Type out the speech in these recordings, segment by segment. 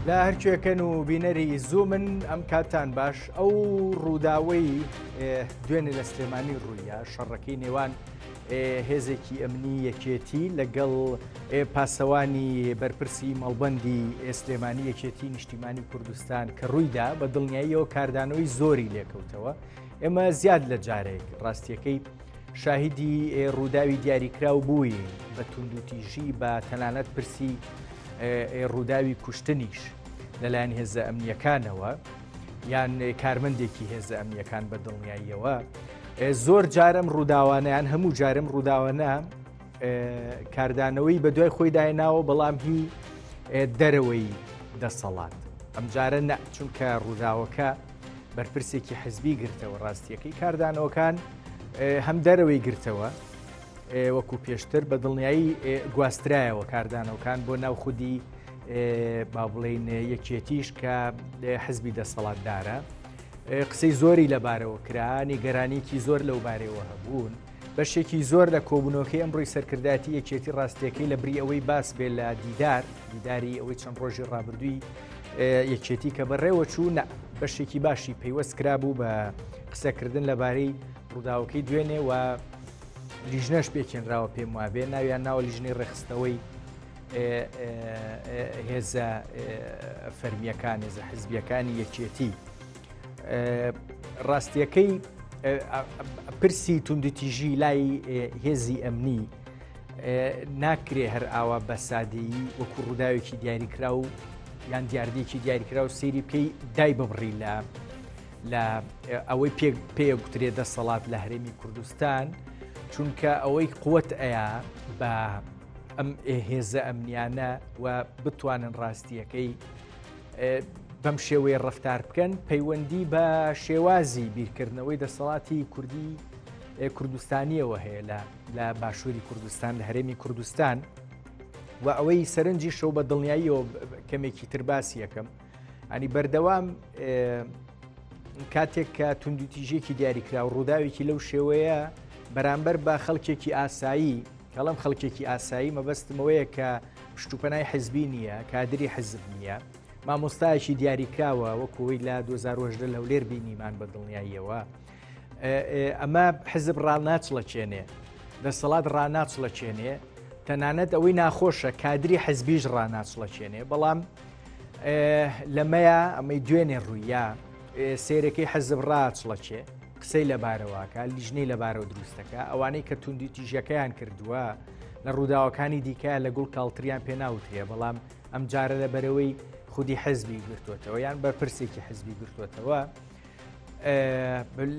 لا هەرکوێکەن و بینەری زوومن ئەم کاتان باش ئەو ڕووداوەی دوێنێ لە سلێمانی ڕوویە شەڕەکەی نێوان هێزێکی ئەمنی یەکێتی لەگەڵ پاسەوانی بەرپرسی مەڵبەندی سلێمانی یەکێتی نیشتیمانی کوردستان کە ڕوویدا بە دڵنیاییەوە کاردانەوەی زۆری لێکەوتەوە. ئێمە زیاد لە جارێک ڕاستیەکەی شاهیدی ڕووداوی دیاریکراو بووی بە توندوتیژی بە تەنانەت پرسی ڕووداوی کوشتنیش لەلایەن هێزە ئەمنیەکانەوە یان کارمەندێکی هێزە ئەمنیەکان بە دڵنیاییەوە. زۆر جارم ڕووداوانەیان هەموو جارم ڕووداوانە کاردانەوەی بە دوای خۆی دایناوە بەڵام هی دەرەوەی دەسەڵات. ئەم جارە چونکە ڕووداوەکە بەرپرسێکی حزبی گرتەوە ڕاستیەکەی کاردانەوەکان هەم دەرەوەی گرتەوە وەکو پێشتر بە دڵنیایی گواسترایەوە کاردانەوەکان بۆ ناو خودی با بڵێن یەکێتیش کە حزبی دەسەڵاتدارە. قسەی زۆری لەبارەوە کرا، نیگەرانێکی زۆر لەو بارەوە هەبوون. بەشێکی زۆر لە کۆبوونەوەکەی ئەمڕۆی سەرکردایەتی یەکێتی ڕاستیەکەی لە بری ئەوەی باس بێت لە دیداری ئەوەی چەند ڕۆژی ڕابردووی یەکێتی کە بەڕێوە چوو بەشێکی باشی پەیوەست کرا بوو بە قسەکردن لەبارەی ڕووداوەکەی دوێنێ و لیژنەش پێکێنراوە پێم وابێ ناویان ناوە لیژنەی ڕێخستەوەی هێزە فەرمیەکان هێزە حزبیەکانی یەکێتی. ڕاستیەکەی پرسی توندوتیژی لای هێزی ئەمنی ناکرێ هەر ئاوا بە سادەیی وەکو ڕووداوێکی دیاریکرا و یان دیاردێکی دیاریکرا و سێری بکەی دای ببڕی لە ئەوەی پێگوترێ دەسەڵات لە هەرێمی کوردستان، چونکە ئەوەی قوت ئەیە بە ئەم هێزە ئەمنیانە و بتوانن ڕاستیەکەی بەم شێوەیە ڕەفتار بکەن پەیوەندی بە شێوازی بیرکردنەوەی دەسەڵاتی کوردستانیەوە هەیە لە باشووری کوردستان لە هەرێمی کوردستان و ئەوەی سەرنجی شەو بە دڵنیاییەوە کەمێکی تر باسی یەکەم ئەنی بەردەوام کاتێک کە توندوتیژێکی دیاریکرا و ڕووداوێکی لەو شێوەیە بەرامبەر بە خەڵکێکی ئاسایی کەڵم خەڵکێکی ئاسایی مەبەستمەوەیە کە پشتوپەنای حزبی نییە، کادری حزب نییە، مامۆستایەکی دیاریکراوە وەکوی لە 2010 لەولێر بینیمان بە دڵنیاییەوە. ئەمە حزب ڕاناچڵەچێنێ، دەسەڵات ڕاناچڵەچێنێ، تەنانەت ئەوەی ناخۆشە کادری حزبیش ڕاناچڵەچێنێ، بەڵام لەمەیە ئەمەی دوێنێ ڕوویە سێرەکەی حزب ڕاچڵەچێ قسەی لەبارەوەکە لیژنەی لەبارەوە دروستەکە ئەوانەی کە توندوتیژەکەیان کردووە لە ڕووداوەکانی دیکە لە گوڵ کاڵتریان پێناوترێ، بەڵام ئەم جارە لە بەرەوەی خودی حزبی گرتوێتەوە یان بەرپرسێکی حزبی گرتوێتەوە.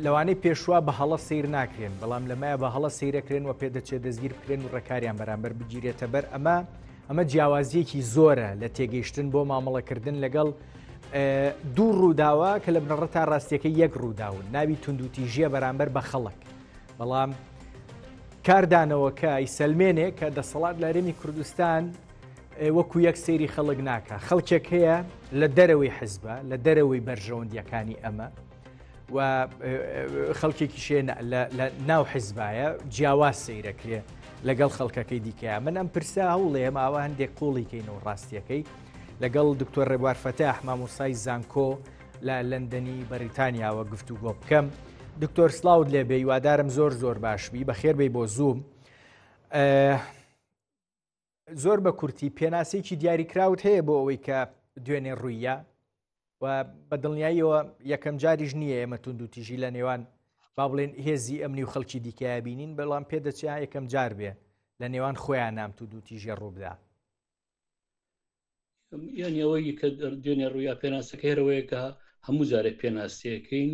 لەوانەی پێشوا بە هەڵە سیر ناکرێن، بەڵام لەمایە بە هەڵە سیرەکرێن و پێدەچێت دەستگیر بکرێن و ڕێکاریان بەرامبەر بگیرێتە بەر. ئەمە جیاوازیەکی زۆرە لە تێگەیشتن بۆ مامەڵەکردن لەگەڵ دوو ڕووداوە کە لە بنەڕەت تا ڕاستیەکە یەک ڕووداون ناوی توندوتیژیە بەرامبەر بە خەڵک، بەڵام کاردانەوەکە ئیسەلمێنێ کە دەسەڵات لە هەرێمی کوردستان وەکو یەک سەیری خەڵک ناکە. خەڵکێک هەیە لە دەرەوەی حزبە لە دەرەوەی بەرژەوەندیەکانی ئەمە و خەڵکێکی شێنە لە ناو حیزبایە جیاواز سەیرەکرێ لەگەڵ خەڵکەکەی دیکەیە. من ئەم پرسا هەوڵێ ماوە هەندێک قوڵی کەینەوە ڕاستیەکەی لەگەڵ دکتۆر ڕێبوار فەتاح مامۆستای زانکۆ لە لەندەنی بەریتانیاوە گفتوگۆ بکەم. دکتۆر سلااوت لێبێ هیوادارم زۆر باشبی بەخێر بێ بۆ زووم. زۆر بە کورتی پێناسێکی دیاریکراوت هەیە بۆ ئەوەی کە دوێنێ ڕوویە و بە دڵنیاییەوە یەکەم جاریش نییە ئێمە توندوتیژی لە نێوان با بڵێن هێزی ئەمنی و خەڵکی دیکەیە بینین، بەڵام پێدەچێت یەکەم جار بێ لە نێوان خۆیان نام توندوتیژە ڕووبدا. یعنی ئەوەی کە دوێنێ ڕوویا پێناسەکە هێرەوەیە کە هەموو جارێک پێناسیەکەین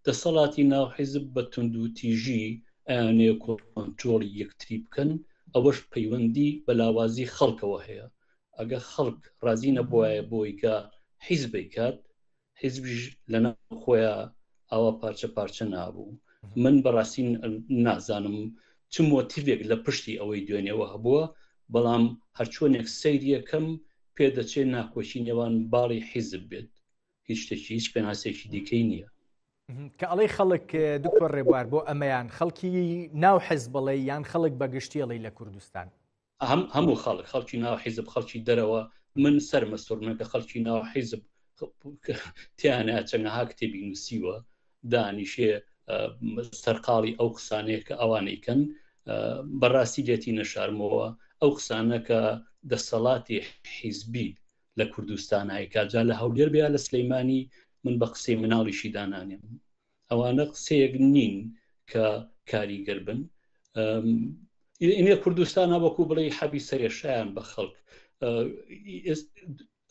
دەسەڵاتی ناو حیزب بە توندوتیژی ئەیانێ کۆنترۆڵی یەکتری بکەن، ئەوەش پەیوەندی بە لاوازی خەڵکەوە هەیە. ئەگە خەڵک ڕازی نەبووایە بۆی کە حیزبی کات حیزبیش لەناو خۆیان ئەوە پارچە نابوو. من بەڕاستی نازانم چ مۆتیڤێک لە پشتی ئەوەی دوێنێەوە هەبووە، بەڵام هەرچۆنێک سەیریەکەم پێدەچێت ناکۆچی نێوان باڵی حیزب بێت، هیچ شتێکی هیچ پێناسێکی دیکەی نییە. کە ئەڵەی خەڵک دکتۆر ڕێبوار بۆ ئەمەیان خەڵکی ناو حیزب بڵێ یان خەڵک بەگشتیەڵی لە کوردستان؟ هەموو خەڵکی ناو حیزب خەڵکی دەرەوە من سەرمەسۆڕمە کە خەڵکی ناو حیزب تیانە چەندەها کتێبی نووسیوە دانیشێ سەرقاڵی ئەو قسانەیە کە ئەوانەیکەن بەڕاستی لێتی نەشارمەوە ئەو قسانە کە دەسەڵاتی حیزبی لە کوردستان هایکجا لە هەولێر بیا لە سلەیمانی من بە قسەی مناڵیشی دانانێم ئەوانە قسەیەک نین کە کاریگەر بن ئینێ کوردستانە وەکو بڵێ حەبی سەرێشایان بە خەڵک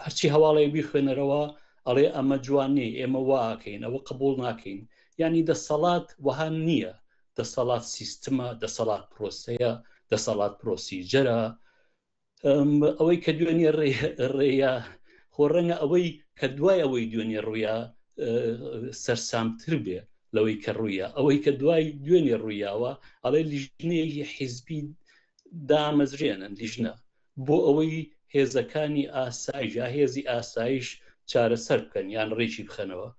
هەرچی هەواڵەیە بیخوێنەرەوە ئەڵێ ئەمە جوانێ ئێمە واکەین ئەوە قبول ناکەین یعنی دەسەڵات وەها نییە دەسەڵات سیستمە دەسەڵات پرۆسەیە دەسەڵات پرۆسیجەرە ئەوەی کە دوێنێ ڕێیە خۆڕەنگە ئەوەی کە دوای ئەوەی دوێنێ ڕوویە سەرسامتر بێ لەوەی کە ڕوویە ئەوەی کە دوای دوێنێ ڕوویاوە ئەڵێ لیژنەیەکی حیزبی دامەزرێنن لیژنە بۆ ئەوەی هێزەکانی ئاسایش یا هێزی ئاسایش چارەسەر بکەن یان ڕێکی بخەنەوە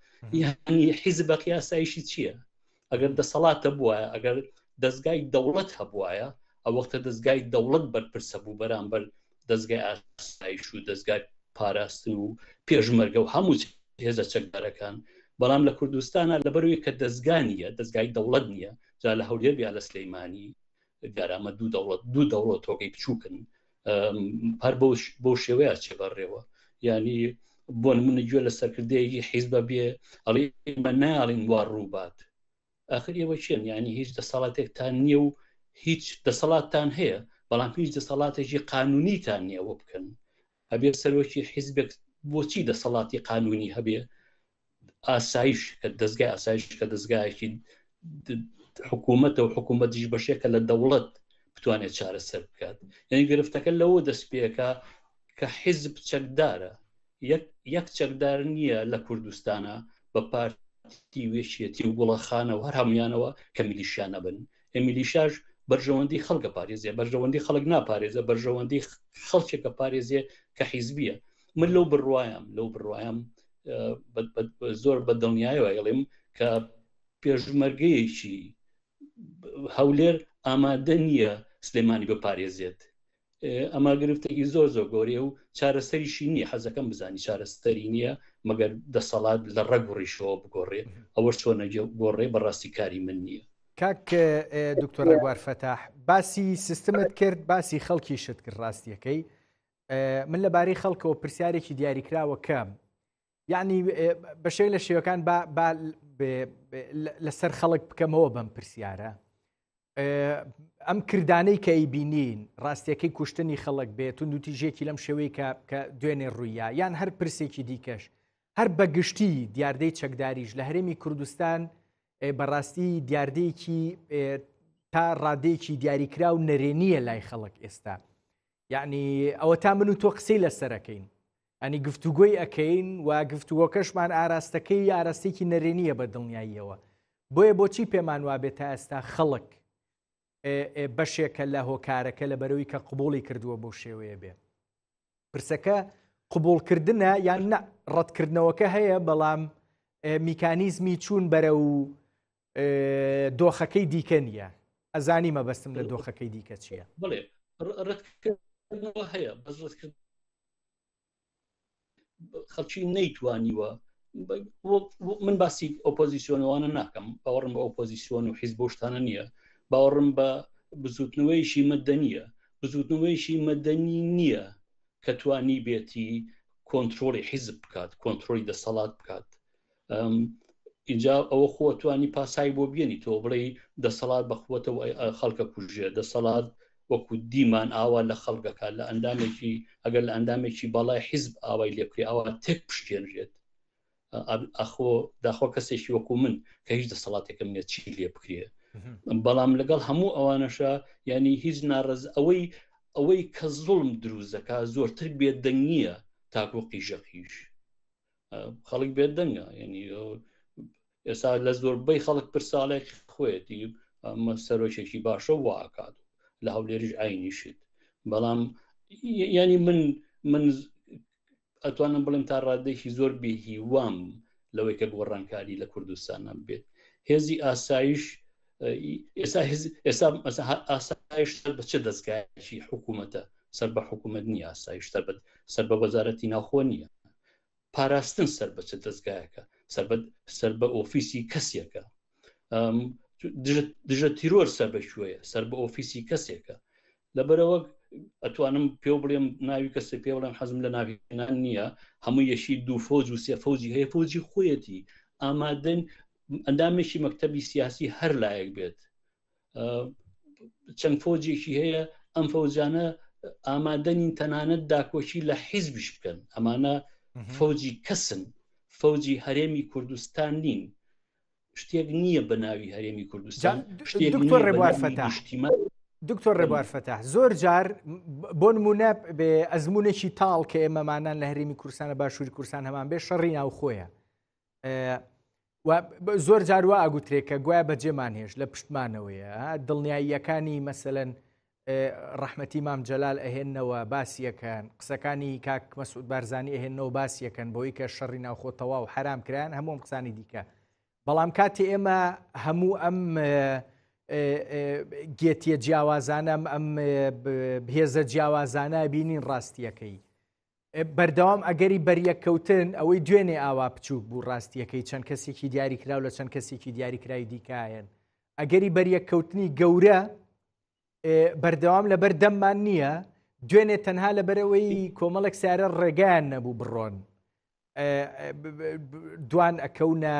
یعنی حیزبەقی ئاسایشی چییە ئەگەر دەسەڵاتە بووە ئەگەر دەستگای دەوڵەت هەبوایە ئەو وەختە دەستگای دەوڵەت بەرپرسە بوو بەرامبەر دەستگای ئاسایش و دەستگای پاراستن و پێشمەرگە و هەموو هێزە چەکدارەکان بەڵام لە کوردستانە لەبەروی کە دەستگانیە دەستگای دەوڵەت نییە جا لە هەولێر بیا لە سلەیمانی گارامە دوو دەوڵەت تۆگەی بچووکن هەر بۆ شێوەیە چێ بەڕێوە ینی بۆ نمونە گوێ لە سەرکردەیەکی حیزبە بێ ئەڵێ ئێمە ناڵین وا ڕووبات ئاخر ئێوە چێن ینی هیچ دەسەڵاتێکتان نییە و هیچ دەسەڵاتتان هەیە بەڵام هیچ دەسەڵاتێکی قانونیتان نییەوە بکەن هەبێ سەرۆکی حیزبێک بۆچی دەسەڵاتی قانونی هەبێ ئاسایش کە دەستگای ئاسایش کە دەستگایەکی حکوومەتە و حکوومەتیش بەشێکە لە دەوڵەت بتوانێت چارەسەر بکات یعنی گرفتەکە لەوە دەستپێکە کە حیزب چەکدارە یەک چەکدار نییە لە کوردستانە بە پارتی وێشیەتی و گوڵەخانە و هەر هەمویانەوە کە میلیشیانە بن میلیشاش بەرژەوەندی خەڵکە پارێزیە بەرژەوەندی خەڵک ناپارێزە بەرژەوەندی خەڵکێکە پارێزیە کە حیزبیە من لەو بڕوایم زۆر بە دڵنیایەوە ئەڵێم کە پێشمەرگەیەکی هەولێر ئامادە نییە سلێمانی بپارێزێت ئەمە گرفتێکی زۆر گۆرێ و چارەسەریشی نییە حەزەکەم بزانی چارەسەری نییە مەگەر دەسەڵات لە ڕەگوڕیشەوە بگۆڕێ ئەوە چۆنە گۆڕێ بەڕاستی کاری من نییە کاک دکتۆر ڕێبوار فەتاح باسی سیستمت کرد باسی خەڵکی شت کرد ڕاستیەکەی من لەبارەی خەڵکەوە پرسیارێکی دیاریکراوە کەم یعنی بەشێک لە شێوەکان لەسەر خەڵک بکەمەوە بەم پرسیارە ئەم کردانەی کە ئەیبینین ڕاستیەکەی کوشتنی خەڵک بێت و دوتیژێکی لەم شێوەی کە دوێنێ ڕوویە یان هەر پرسێکی دیکەش هەر بەگشتی دیاردەی چەکداریش لە هەرێمی کوردستان بەڕاستی دیاردەیەکی تا ڕادەیەکی دیاریکرا و نەرێنیە لای خەڵک ئێستا یعنی ئەوە تا من و تۆ قسەی لەسەرەکەین ئەنی گفتوگۆی ئەەکەین و گفتوگۆکەشمان ئاراستەکەی ئاراستێکی نەرێنیە بە دڵنیاییەوە بۆیە بۆچی پێمان وابێت تا ئێستا خەڵک بەشێکە لە هۆکارەکە لە بەرەوەی کە قبوڵی کردووە بۆ شێوەیە بێ پرسەکە قبولکردنە یان نە ڕەتکردنەوەکە هەیە بەڵام میکانیزمی چوون بەرە و دۆخەکەی دیکە نییە ئەزانی مەبەستم لە دۆخەکەی دیکە چییە بڵێ ڕەتکردنەوە هەیە بەس ڕەتکردن خەڵکی نەیتوانیوە من باسی ئۆپۆزیسیۆنەوانە ناکەم باوەڕم بە ئۆپۆزیسیۆن و حیزب بۆ شتانە نییە باوەڕم بە بزوتنەوەیشی مەدەنیە بزوتنەوەیشی مەدەنی نییە کە توانی بێتی کۆنتترۆلی حیزب بکات کۆنتترۆلی دەسەڵات بکات اینجا ئەوە خۆ توانی پاسایی بۆ بێنی تۆ بڵێ دەسەڵات بەخوتەوە خەڵکە کوژێ دەسەڵات وەکو دیمان ئاوا لە خەڵکەکە لە ئەندامێکی ئەگەر لە ئەندامێکی باڵای حیزب ئاوای لێبکری ئاوا تێک پشتێنرێت ئەخۆ داخۆ کەسێکی وەکو من کە هیچ دەسەڵاتێکم نێت چی لێ بکرێ بەڵام لەگەڵ هەموو ئەوانەشە ینی هیچ ناڕز ئەوەی کە زوڵم دروزەکە زۆرتر بێدەنگ نییە تاکو قیژەقیش خەڵک بێدەنگە ینی ئێستا لە زۆربەی خەڵک پرساڵێک خۆیەتی ئەمە سەرۆکێکی باشە واکات لە هەولێریش ئاینیشت بەڵام ینی من ئەتوانم بڵێم تا ڕادێکی زۆر بێهیوام لەوەی کە گۆڕانکاری لە کوردستانە بێت هێزی ئاسایش ئێستا ئاسایش بە چه دەستگایکی حکوومەتە سەر بە حکوومەت نیە، ئاسایش سەر بە وەزارەتی ناوخۆ نییە، پاراستن سەر بە چ دەستگایەکە، سەر بە ئۆفیسی کەسێکە، دژە تیرۆر سەر بە شوێیە، سەر بە ئۆفیسی کەسێکە. لەبەرەوە ئەتوانم پێ بڵێم ناوی کەسێک پێ بڵێم حەزم لە ناوێنان نییە، هەموو یەشی دوو فۆج و سێ فۆجی هەیە، فۆجی خۆیەتی ئامادەن ئەندامێکی مەکتەبی سیاسی هەر لایەک بێت، چەند فۆجێکی هەیە ئەم فەوجانە ئامادەنین تەنانەت داکۆچی لە حیزبش بکەن، ئەمانە فەوجی کەسن، فەوجی هەرێمی کوردستان نین، شتێک نییە بە ناوی هەرێمی کوردستان. دکتۆر ڕێبوار فەتاح، زۆر جار بۆ نمونە بێ ئەزمونێکی تاڵ کە ئێمەمانان لە هەرێمی کوردستانە باشووری کوردستان هەمان بێ شەڕی ناوخۆیە، زۆر جار وا ئەگوترێت کە گوایە بەجێمان هێش لە پشتمانەوەیە، دڵنیاییەکانی مەسەلەن ڕەحمەتی مام جەلال ئەهێننەوە باسیەکەن، قسەکانی کاک مەسعود بارزانی ئەهێننەوە باسیەکەن بۆی کە شەڕی ناوخۆ تەواو حرام کرایان، هەموو قسانی دیکە. بەڵام کاتی ئێمە هەموو ئەم گێتیە جیاوازانە ئەم هێزە جیاوازانە بینین ڕاستیەکەی بەردەوام ئەگەری بەریەکەوتن ئەوەی دوێنێ ئاوا بچووک بوو ڕاستیەکەی چەند کەسێکی دیاری کراو لە چەند کەسێکی دیاریکراوی دیکایەن ئەگەری بەریەکەوتنی گەورە بەردەوام لەبەر دەممان نییە، دوێنێ تەنها لەبەرەوەی کۆمەڵێک سارە ڕێگایان نەبوو بڕۆن دوان ئەکەونە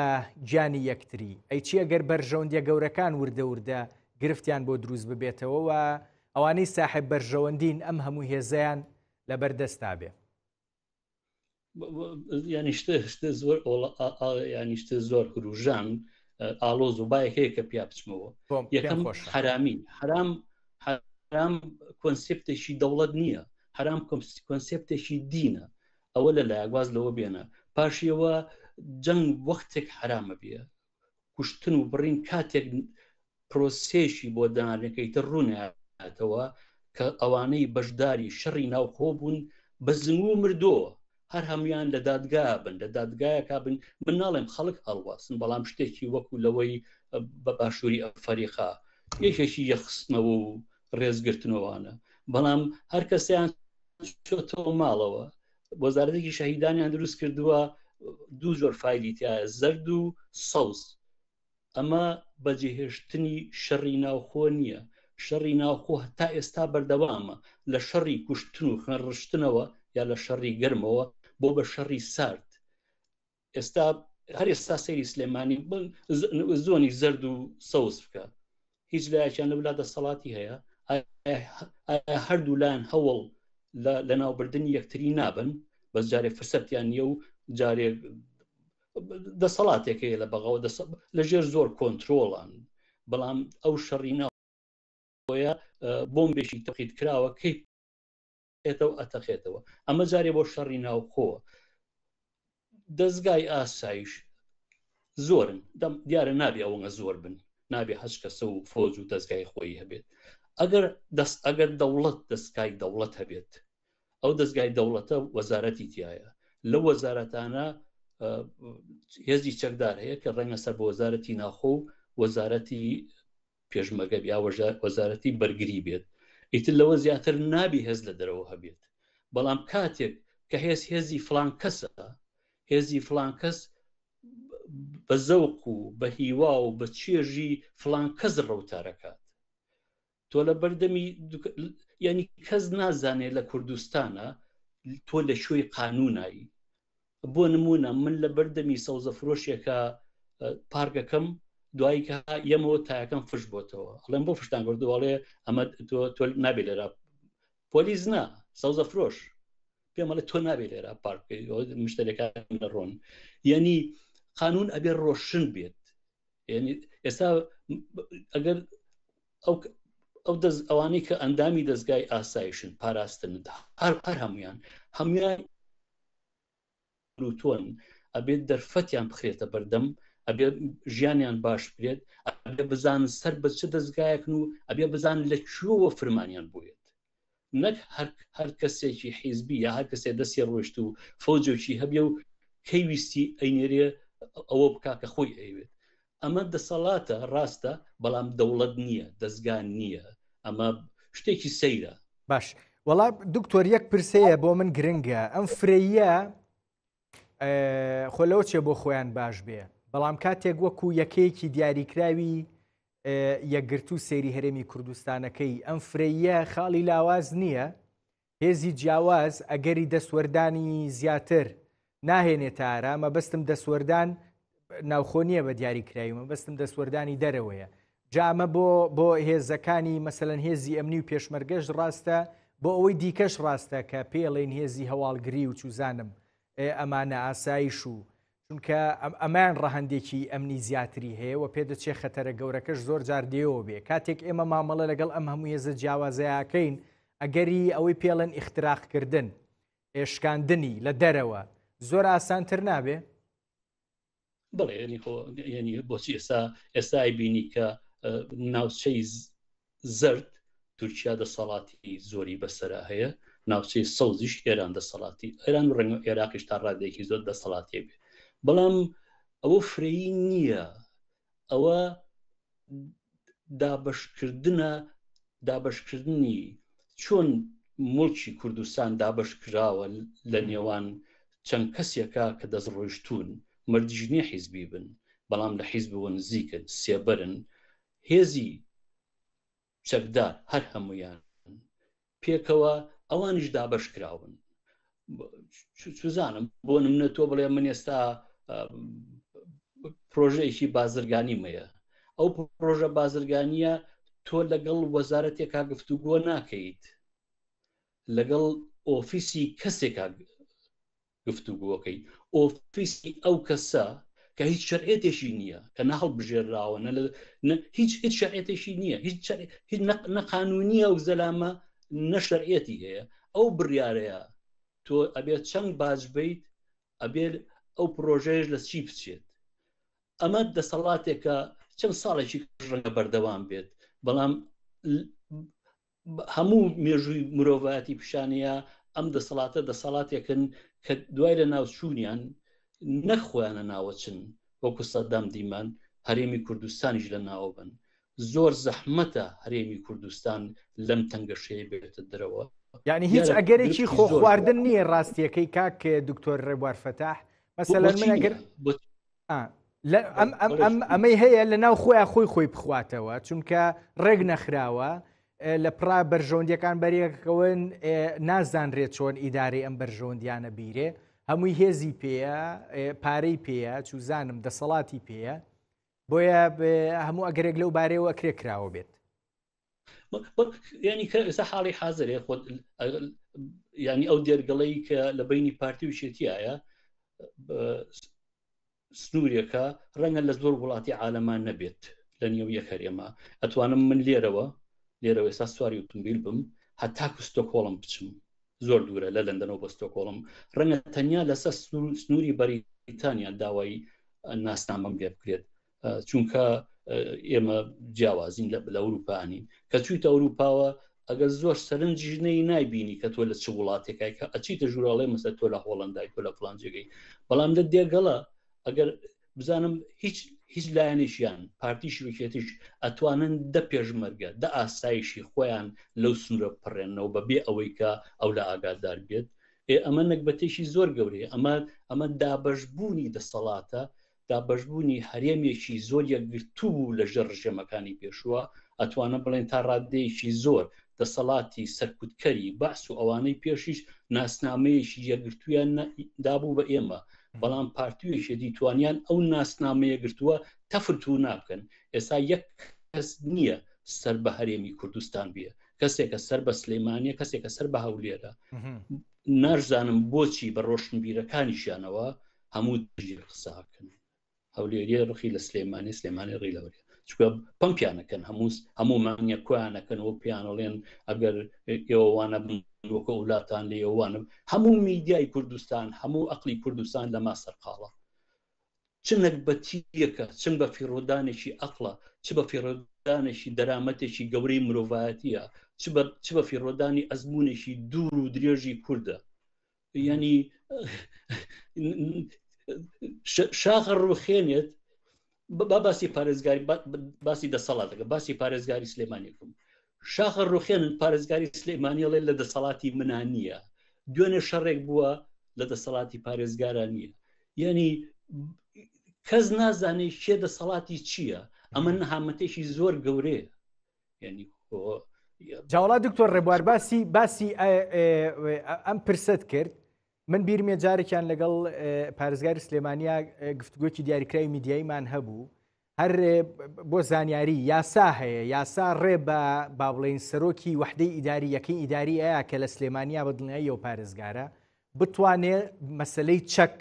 گیانی یەکتری. ئەیچی ئەگەر بەرژەوەندیە گەورەکان وردە گرفتیان بۆ دروست ببێتەوە و ئەوانەی ساحب بەرژەوەندین ئەم هەموو هێزەیان لەبەردەستا بێ. یانیشتە زۆر هروژان ئالۆز و باەک هەیە کە پیا بچمەوە. یەکەم حرامی، حرام کۆنسپتێکی دەوڵەت نییە، حرام کۆنسپتێکی دینە، ئەوە لە لایەگواز لەوە بێنە. پاشیەوە جەنگ وەختێک حرامە بێ، کوشتن و بڕین کاتێک پرۆسێشی بۆ دانەکەیتە ڕووناتەوە کە ئەوانەی بەشداری شەڕی ناوخۆ بوون بە زنگو مردۆوە، هەر هەمویان لە دادگا بن، لە دادگایەکە بن. من ناڵێم خەڵک هەڵواسن، بەڵام شتێکی وەکو لەوەی بە باشووری ئەفریقا یەکێکی یەخستنەوە و ڕێزگرتنەوەوانە، بەڵام هەر کەسیان چۆتەوە ماڵەوە. وەزارەتێکی شەهیدانیان دروست کردووە، دوو جۆر فایلی تایە، زەرد و سەوز. ئەمە بەجێهێشتنی شەڕی ناوخۆ نییە. شەڕی ناوخۆ تا ئێستا بەردەوامە لە شەڕی کوشتن و خوێنڕشتنەوە یا لە شەڕی گەرمەوە بۆ بە شەڕی سارد. ئێستا هەر ئێستا سەیری سلێمانی زۆنی زەرد و سەوز بکە، هیچ لایەکیان لە وڵاتە دەسەڵاتی هەیە؟ هەردوو لایەن هەوڵ لە ناوبردننی یەکتری نابن، بەس جارێک فرسەتیان نییە و جارێک دەسەڵاتێکەیە لە بەغاوە لە ژێر زۆر کۆنتترۆڵان. بەڵام ئەو شەڕی ناوخۆیە بۆمبێکی تەقیید کراوە کەی ئێتەوە ئەتەخێتەوە. ئەمە جارێ بۆ شەڕی ناوخۆوە. دەستگای ئاسایش زۆرن، دیارە نابێ ئەوەنە زۆر بن، نابێ هەچ کەسە و فۆج و دەستگای خۆی هەبێت. ئەگەر دەوڵەت دەستگای دەوڵەت هەبێت، ئەو دەستگای دەوڵەتە وەزارەتی تایە، لە وەزارەتانە هێزی چەکدار هەیە کە ڕەنگە سەر بە وەزارەتی ناوخۆ و وەزارەتی پێشمەگە یا وەزارەتی بەرگری بێت. ئیتر لەوە زیاتر نابی هێز لە دەرەوە هەبێت. بەڵام کاتێک کە هێزی فلان کەسە، هێزی فلان کەس بە زەوق و بە هیوا و بە چێژی فلان کەس ڕەوتارەکات، تۆ لە بەردەمی یعنی کەس نازانێت لە کوردستانە تۆ لە شوێی قانونایی. بۆ نمونە من لە بەردەمی سەوزە فرۆشێکە پارکەکەم دوایی کە یەمەوە تایەکەم فش بۆتەوە، ئەڵێم بۆ فشتان کردوواڵێ ئەمە تۆ نابێت لێرە، پۆلیس نا سەوزە فرۆش پێمەڵێ تۆ نابێت لێرە پارکەی مشتەرەکان ڕۆن. یعنی قانون ئەبێ ڕۆشن بێت. یعنی ئێستا ئەگەر ئەوانەی کە ئەندامی دەستگای ئاسایشن پاراستن هەر هەمویان تۆن ئەبێت دەرفەتیان بخرێتە بەردەم، ئەبێ ژیانیان باش بێت، ئەبێ بزانن سەر بە چه دەستگایەکن و ئەبێ بزانن لە کوێوە فرمانیان بووێت. نەک هەر کەسێکی حیزبی یا هەر کەسێ دەستی ڕۆشت و فەوجێکی هەبێ و کەیویستی ئەینێرێ ئەوە بکا کە خۆی ئەیوێت. ئەمە دەسەڵاتە ڕاستە، بەڵام دەوڵەت نییە، دەستگان نییە. ئەمە شتێکی سەیرە. باش وەڵا دکتۆر یەک پرسەیە بۆ من گرنگە ئەم فرەیە خۆلەوە چێ بۆ خۆیان باش بێ بەڵام کاتێک وەکو یەکەیەکی دیاریکراوی یەکگرتو سێری هەرێمی کوردستانەکەی ئەم فرەیە خاڵی لاواز نییە هێزی جیاواز ئەگەری دەسوەردانی زیاتر ناهێنێت تارە مەبەستم دەسوەردان ناوخۆ نییە بە دیاریکراوی مەبەستم دەسوەردانی دەرەوەیە جامە بۆ هێزەکانی مەسەلەن هێزی ئەمنی و پێشمەرگەشت ڕاستە بۆ ئەوەی دیکەش ڕاستە کە پێڵێن هێزی هەواڵگری و چوزانم ئەمانە ئاسایش و چونکە ئەمان ڕەهندێکی ئەمنی زیاتری هەیە و پێدەچێ خەتەرە گەورەکەش زۆر جار دێەوە بێ کاتێک ئێمە مامەڵە لەگەڵ ئەم هەموو هێزە جیاوازەیەکەین ئەگەری ئەوەی پێڵێن ئیختراقکردن ئێشکاندنی لە دەرەوە زۆر ئاسانتر نابێ بڵێ ینی بۆچی ئێستا بینی کە ناوچەی زرد تورکیا دەسەڵاتی زۆری بەسەرا هەیە ناوچەی سەوزیش ئێران دەسەڵاتی ئێران ڕەنگ عێراقیش تا ڕادێکی زۆر دەسەڵاتی بێ بەڵام ئەوە فرەیی نییە ئەوە دابەشکردنی چۆن مڵکی کوردستان دابش کراوە لە نێوان چەند کەسێکە کە دەستڕۆیشتون مردیژنی حیزبی بن بەڵام لە حیزبەوە نزیکن سێبەرن هێزی چەکدار هەر هەمویان پێکەوە ئەوانیش دابش کراون چزانم بۆ نمونە تۆ بڵێ من ئێستا پرۆژەیەکی بازرگانی مەیە ئەو پرۆژە بازرگانیە تۆ لەگەڵ وەزارەتێکا گفتوگۆ ناکەیت لەگەڵ ئۆفیسی کەسێکا گفتوگۆکەی ئۆفیسی ئەو کەسە کە هیچ شەرعێتێکی نییە کە نەهەڵبژێراوە هیچ شەرعێتێکی نییە هیچ نەقانونیە و زەلامە نەشەرعێتی هەیە ئەو بڕیارەیە تۆ ئەبێت چەند باج بیت ئەبێت ئەو پرۆژەیەش لە چی بچێت ئەمە دەسەڵاتێکە چەند ساڵێکی ڕەنگە بەردەوام بێت بەڵام هەموو مێژووی مرۆڤایەتی پیشانەیە ئەم دەسەڵاتێکن کە دوای لە ناوچوونیان نەخۆیانە ناوەچن وەکو سەدام دیمان هەرێمی کوردستانیش لە ناوە بن زۆر زەحمەتە هەرێمی کوردستان لەم تەنگەشەیە بێتە دەرەوە یعنی هیچ ئەگەرێکی خۆ خواردن نییە ڕاستیەکەی کاک دکتۆر ڕێبوار فەتاح مەسەلەن من ئەگەر ئەمەی هەیە لە ناو خۆی بخواتەوە چونکە ڕێک نەخراوە لە پڕا بەرژەوەندیەکان بەریەکەون نازانرێت چۆن ئیدارەی ئەم بەرژەوەندیانە بیرێ هەمووی هێزی پێیە پارەی پێیە چوزانم دەسەڵاتی پێیە بۆیە هەموو ئەگەرێک لەو بارەیەوە ئەکرێ کراوە بێت ینی ئێستا حاڵی حازرێ خۆ ینی ئەو دێرگەڵەی کە لە بینی پارتی وشێتیایە سنوورێکە ڕەنگە لە زۆر وڵاتی عالەمان نەبێت لە نێو یەک هەرێمە ئەتوانم من لێرەوە ئێستا سواری ئۆتۆمبیل بم هەتاکو ستۆکۆڵم بچم زۆر دوورە لە لەندەنەوە بە ستۆکۆڵم ڕەنگە تەنیا لەسەر سنووری بەریتانیا داوای ناسنامەم لێ بکرێت چونکە ئێمە جیاوازین لە ئەوروپانین کە چوویتە ئەوروپاوە ئەگەر زۆر سەرنجژنەی نایبینی کە تۆ لە چ وڵاتێکای کە ئەچیتە ژوورەڵێ مەسە تۆ لە هۆڵندای تۆ لە فڵانجێگەی بەڵام لە دێگەڵە ئەگەر بزانم هیچ لایەنێکیان پارتیشی وکێتیش ئەتوانن دە پێشمەرگە دە ئاسایشی خۆیان لەو سنوورە بپەڕێنەوە بەبێ ئەوەی کە ئەو لە ئاگادار بێت ئەمە نەکبەتێکی زۆر گەورەیە ئەمە دابەشبوونی دەسەڵاتە دابەشبوونی هەرێمێکی زۆر یەکگرتوو لە ژێر ڕژێمەکانی پێشووە ئەتوانە بڵێن تا ڕادەیەکی زۆر دەسەڵاتی سەرکوتکەری بەعس و ئەوانەی پێشیش ناسنامەیەکی یەکگرتوویان دابوو بە ئێمە بەڵام پارتیوێکی دیتوانیان ئەو ناسنامەیە گرتووە تەفرت و ناکەن ئێستا یەک کەس نییە سەر بە هەرێمی کوردستان بێ کەسێکە سەر بە سلەیمانیە کەسێکە سەر بە هەولێرە نازانم بۆچی بە ڕۆشنبیرەکانیشیانەوە هەموو دژی قساکەن هەولێریە ڕخی لە سلێمانی ڕی لەوەریە چکە پمپیانەکەن هەموو مانیە کویانەکەنەوە پیانەڵێن ئەگەر ئێوەوانە وەکە وڵاتان لە ئێوانم هەموو میدیای کوردستان هەموو ئەقلی کوردستان لەما سەرقاڵە چ نەکبەتیەکە چنگ بە فیڕۆدانێکی ئەقڵە چ بە فیڕۆدانێکی دەرامەتێکی گەورەی مرۆڤایەتیە چ بە فیڕۆدانی ئەزمونێکی دوور و درێژی کووردە ینی شاخە ڕوخێنێت باسی پارێزگاری باسی دەسەڵاتەکە باسی پارێزگاری سلێمانێکم شاخە ڕوخێنن پارێزگاری سلێمانیڵێ لە دەسەڵاتی منان نییە، دوێنێ شەڕێک بووە لە دەسەڵاتی پارێزگاران نییە. یعنی کەس نازانێت شێ دەسەڵاتی چییە. ئەمە نەهامەتێکی زۆر گەورەیە. ینی جاوڵات دکتۆر ڕێبوار باسی ئەم پرسەت کرد. من بیرمێ جارێکیان لەگەڵ پارێزگاری سلێمانیا گفتگوکی دیاریکراوی میدیاییمان هەبوو، هەر بۆ زانیاری یاسا هەیە، یاسا ڕێ بە با بڵێن سەرۆکی وحدەی ئیداری یەکەی ئیداری ئەیە کە لە سلێمانیا بەدڵنیایی و پارێزگارە بتوانێت مەسلەی چەک،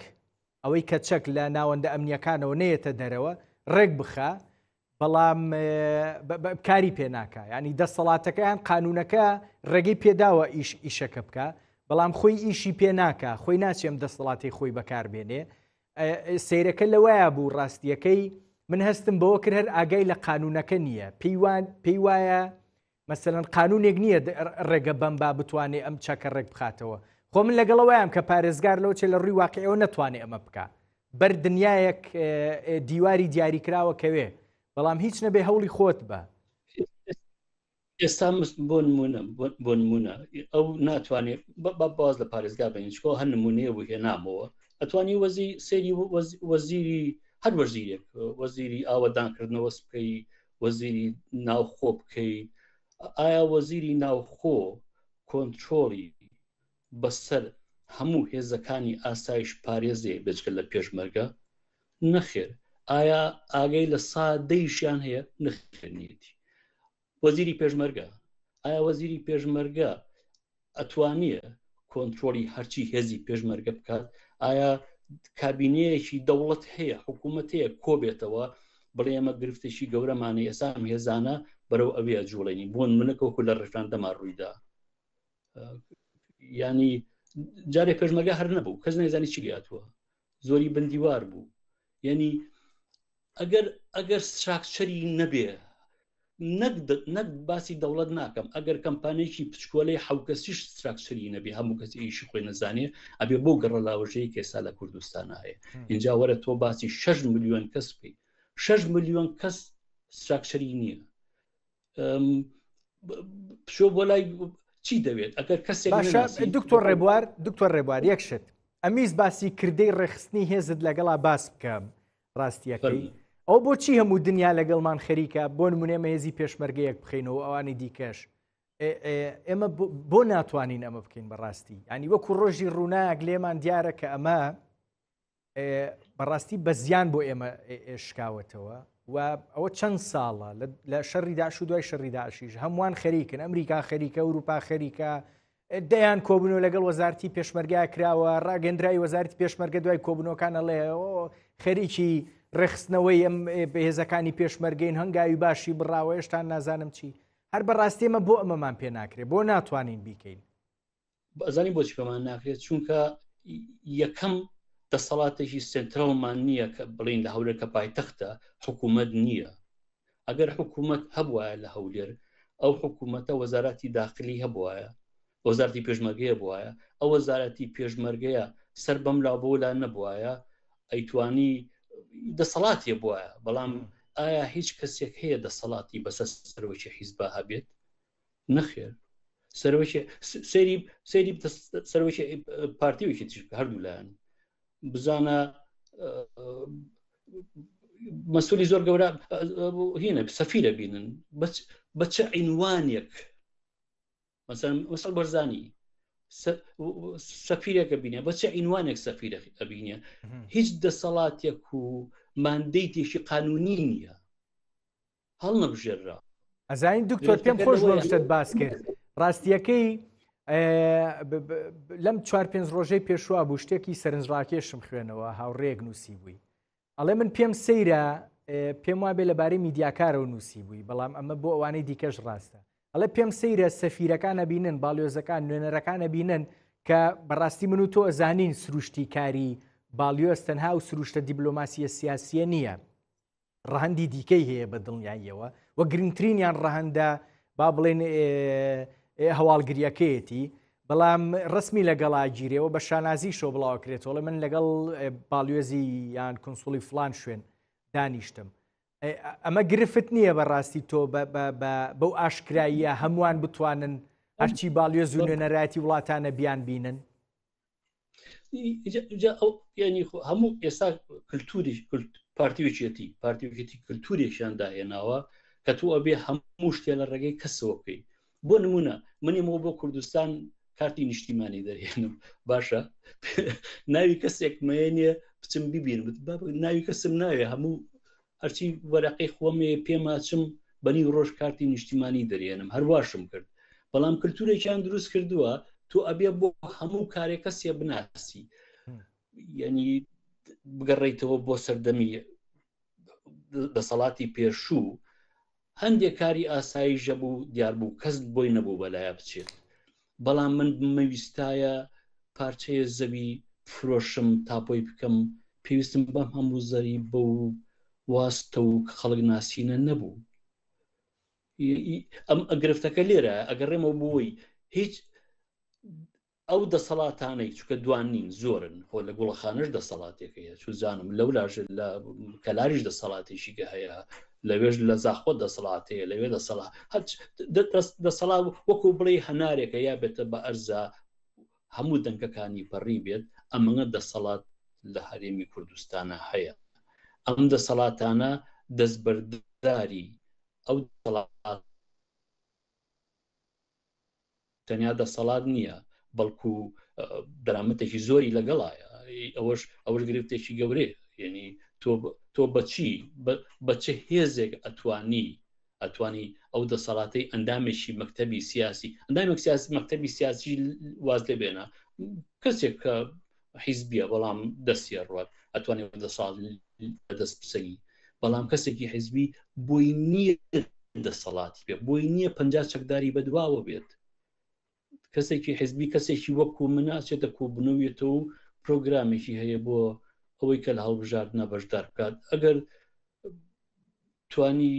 ئەوەی کە چەک لە ناوەندە ئەمنیەکانەوە نەیەتە دەرەوە ڕێک بخە، بەڵام کاری پێناکە. ینی دەسەڵاتەکەیان قانونەکە ڕێگەی پێداوە ئیشەکە بکە، بەڵام خۆی ئیشی پێناکە، خۆی ناچێم دەسەڵاتی خۆی بەکاربێنێ. سیرەکە لەوەیە بوو ڕاستیەکەی من هەستم بەوە کرد هەر ئاگای لە قانونەکە نییە، پێی وایە مەسەلەن قانونێک نییە ڕێگە بەم با بتوانێت ئەم چاکە ڕێک بخاتەوە. خۆ من لەگەڵەوەیان کە پارێزگار لەو چێ لە ڕووی واقعەوە نەتوانێت ئەمە بکە، بەر دنیایەک دیواری دیاریکراوەکەوێ، بەڵام هیچ نەبێ هەوڵی خۆت بە. ئێستا بۆ نمونە ئەو ناتوانێت باز لە پارێزگا بینچکۆ هەر نمونەیە بوو هێنامەوە، ئەتوانی سێری وەزیری هەر وەزیرێک، وەزیری ئاوەدانکردنەوە بکەی، وەزیری ناوخۆ بکەی. ئایا وەزیری ناوخۆ کۆنتترۆلی بەسەر هەموو هێزەکانی ئاسایش پارێزێ بچکە لە پێشمەرگە؟ نەخێر. ئایا ئاگەی لە سادەیشیان هەیە؟ نەخێنیەتی. وەزیری پێشمەرگە، ئایا وەزیری پێشمەرگە ئەتوانیە کۆنتترۆلی هەرچی هێزی پێشمەرگە بکات؟ ئایا کابینەیەکی دەوڵەت هەیە، حکوومەت هەیە کۆبێتەوە بڵێ ئەمە گرفتێکی گەورەمانە ئێسام هێزانە بەرەو ئەوێ جوڵێنی بۆن منەکەوکو لە ڕێفراندەما ڕوویدا. ینی جارێ پێشمەرگە هەر نەبوو، کەس نەیزانی چی لاتووە، زۆری بندیوار بوو. یعنی ئەگەر ستراکچەری نەبێ، نەک باسی دەوڵەت ناکەم، ئەگەر کەمپانێکی پچکۆلەی حوکەسیش ستراکچەری نەبێ، هەموو کەسی ئیشی خۆی نەزانێ، ئەبێ بۆ گەڕە لاوەژەیە کێسا لە کوردستانە هەیە. اینجا وەرە تۆ باسی 6 ملیۆن کەس بکەی، 6 ملیۆن کەس ستراکچەری نییە. پشۆ بۆ لای چی دەوێت؟ ئەگەر کەسێک دکتۆر ڕێبوار یەکشت ئەمیز باسی کردەی ڕێخستنی هێزت لەگەڵا باس بکەم ڕاستیەکەی ئەو بۆچی هەموو دنیا لەگەڵمان خەریکە بۆ نمونێمە هێزی پێشمەرگەیەک بخینەوە ئەوانی دیکەش ئێمە بۆ ناتوانین ئەمە بکەین بەڕاستی. ینی وەکو ڕۆژی ڕووناک لێمان دیارە کە ئەمە بەڕاستی بە زیان بۆ ئێمە شکاوەتەوە و ئەوە چەند ساڵە لە شەڕی داعش و دوای شەڕی داعشیش هەمووان خەریکن، ئەمریکا خەریکە، ئەوروپا خەریکە، دەیان کۆبنەوە لەگەڵ وەزارتی پێشمەرگای کراوە، ڕاگەندراوی وەزارتی پێشمەرگە دوای کۆبنەوەکانە لێ خەریکی ڕێخستنەوەی ئەم هێزەکانی پێشمەرگەین، هەنگاوی باشی بڕاوە هێشتان نازانم چی. هەر بەڕاستی ئێمە بۆ ئەمەمان پێ ناکرێت، بۆ ناتوانین بیکەین. بەزانی بۆچی پێمان ناکرێت؟ چونکە یەکەم دەسەڵاتێکی سنترالمان نییە کە بڵین لە هەولێر کە پایتەختە حکوومەت نییە. ئەگەر حکوومەت هەبوایە لە هەولێر، ئەو حکوومەتە وەزارەتی داخلی هەبوایە، وەزارتی پێشمەرگەیە بوایە، ئەو وەزارەتی پێشمەرگەیە سەر بەم لا بۆ لا نەبوایە، ئەیتوانی دەسەڵاتی بوایە. بەڵام ئایا هیچ کەسێک هەیە دەسەڵاتی بەسەر سەرۆکی حیزبا هەبێت؟ نەخێر. سەری سەرۆکی پارتیوێکی تر هەردوو لایەن بزانە مەسئولی زۆر گەورە هینە سەفیرە بینن بە چه عنوانێک، مەسەڵ بەرزانی سەفیرێکە بینێ بە چه عنوانێک سەفیرە ئەبینێ، هیچ دەسەڵاتێک و ماندەیتێکی قانونی نییە، هەڵ نەبژێررا. ئەزانین دکتۆر پێم خۆش بۆ شتت باس کرد. ڕاستیەکەی لەم 4-5 ڕۆژەی پێشوا بوو شتێکی سەرنجڕاکێشم خوێنەوە، هاوڕێک نووسی بووی، ئەڵێ من پێم سەیرە پێم وابێ لەبارەی میدیاکارەوە نووسی بووی، بەڵام ئەمە بۆ ئەوانەی دیکەش ڕاستە. ئەڵێ پێم سەیرە سەفیرەکانە بینن، باڵیۆزەکان نوێنەرەکانە بینن کە بەڕاستی من و تۆ ئەزانین سروشتی کاری باڵیۆز تەنها و سروشتە دیبلۆماسیە سیاسیە نییە، ڕەهەندی دیکەی هەیە بە دڵنیاییەوە و گرنگترینیان ڕەهەندە با بڵێن هەواڵگریەکەیەتی، بەڵام ڕسمی لەگەڵا گیرێەوە بە شانازی شۆ بڵاوکرێتەوە. من لەگەڵ باڵیۆزی یان کنسوڵی فلان شوێن دانیشتم، ئەمە گرفت نییە بەڕاستی تۆ بەو ئاشکراییە هەمووان بتوانن هەرچی باڵیۆز و نوێنەرایەتی وڵاتانە بیان بینن. ینی هەموو ئێستا کللتوری پارتیوێکێتی کللتورێکیان داهێناوە کە تۆ ئەبێ هەموو شتێ لە ڕێگەی کەسەوە بکەیت. بۆ نمونە منیمەوە بۆ کوردستان کارتی نیشتیمانی دەرهێنم باشە ناوی کەسێک مێنێ بچم ببینم ناوی کەسم ناوێ هەموو هەرچی وەرەقەی خۆمێ پێماچم بەنی ڕۆژ کارتی نیشتیمانی دەرێنم هەرواشم کرد. بەڵام کللتورێکیان دروست کردووە تۆ ئەبێ بۆ هەموو کارێک کەسێ بناسی یعنی بگەڕێیتەوە بۆ سەردەمی دەسەڵاتی پێشوو هەندێک کاری ئاساییژە بوو دیار بوو کەس بۆی نەبوو بەلایە بچێت. بەڵام من مەویستایە پارچەیە زەوی فرۆشم تاپۆی بکەم پێویستم بەم هەموو زەری بە و واستە و خەڵک ناسینە نەبوو. ئەم ئەگرفتەکە لێرە ئەگەڕێمەوە بۆی هیچ ئەو دەسەڵاتانەی چکە دوانین زۆرن خۆ لە گوڵەخانەش دەسەڵاتێکەیە چوزانم لەولاژ لە کەلاریش دەسەڵاتێکیگە هەیە لەوێژ لە زاخۆ دەسەڵاتەیە لەوێ دەسەڵات وەکو بڵێ هەنارێکە یا بێتە بە ئەرزا هەموو دەنگەکانی پەڕی بێت ئەمەngە دەسەڵات لە هەرێمی کوردستانە هەیە. ئەم دەسەڵاتانە دەستبەرداری ئەو دەسەڵات تەنیا دەسەڵات نییە بەڵکو دەرامەتێکی زۆری لەگەڵایە ئەوەش گرفتێکی گەورەیە. یعنی تۆ بەچی بەچه هێزێک ئەتوانی ئەو دەسەڵاتی ئەندامێکی مەکتەبی سیاسی ئەندامێک سیاسی مەکتەبی سیاسی واز لێ بێنە کەسێک کە حیزبیە بەڵام دەستیە ڕوات ئەتوانێت دەسەڵات دەست بسەنی. بەڵام کەسێکی حیزبی بۆی نییە دەسەڵاتی بێت بۆی نییە 50 چەکداری بەدواوە بێت. کەسێکی حیزبی کەسێکی وەکو مناچێتە کۆبنەوێتەوە و پرۆگرامێکی هەیە بۆ ئەوەی کە لە هەڵبژاردنە بەشدار بکات. ئەگەر توانی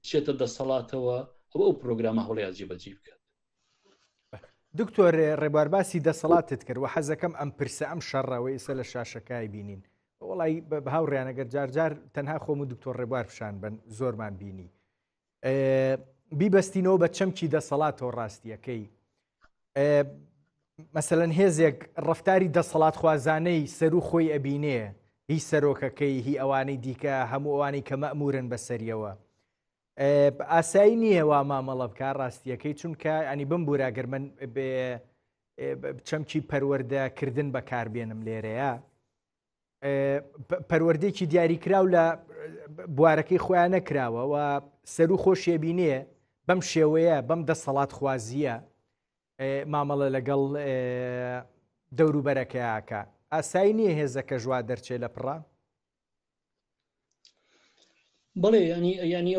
چێتە دەسەڵاتەوە ئەو پرۆگرامە هەوڵەیە جێبەجێ بکات. دکتۆر ڕێبوارباسی دەسەڵاتت کرد و حەزەکەم ئەم پرسە ئەم شەڕەوەی ئێستا لە شاشەکای بینین وڵی بە هاوڕیانەگەر جارجار تەنها خۆم و دکتۆر ڕێبوار پیشان بن زۆرمان بینی بیبەستینەوە بە چەمکی دەسەڵاتەوە ڕاستیەکەی مەسەلەن هێزێک ڕەفتاری دەسەڵات خوازانەی سەر و خۆی ئەبینێ هی سەرۆکەکەی هی ئەوانەی دیکە هەموو ئەوانەی کە مەئمورن بەسەریەوە ئاسایی نییە وا مامەڵە بکە ڕاستیەکەی چونکە ئەنی بمبوراگەر من چەمکی پەروەردەکردن بەکاربێنم لێرەیە پەروەردەیەکی دیاریکراو لە بوارەکەی خۆیان نەکراوە و سەر و خۆشیە بینێ بەم شێوەیە بەم دەسەڵات خوازیە مامەڵە لەگەڵ دەوروبەرەکەیاکە ئاسایی نییە هێزەکە ژوا دەرچێ لە پڕە. بڵێ ینی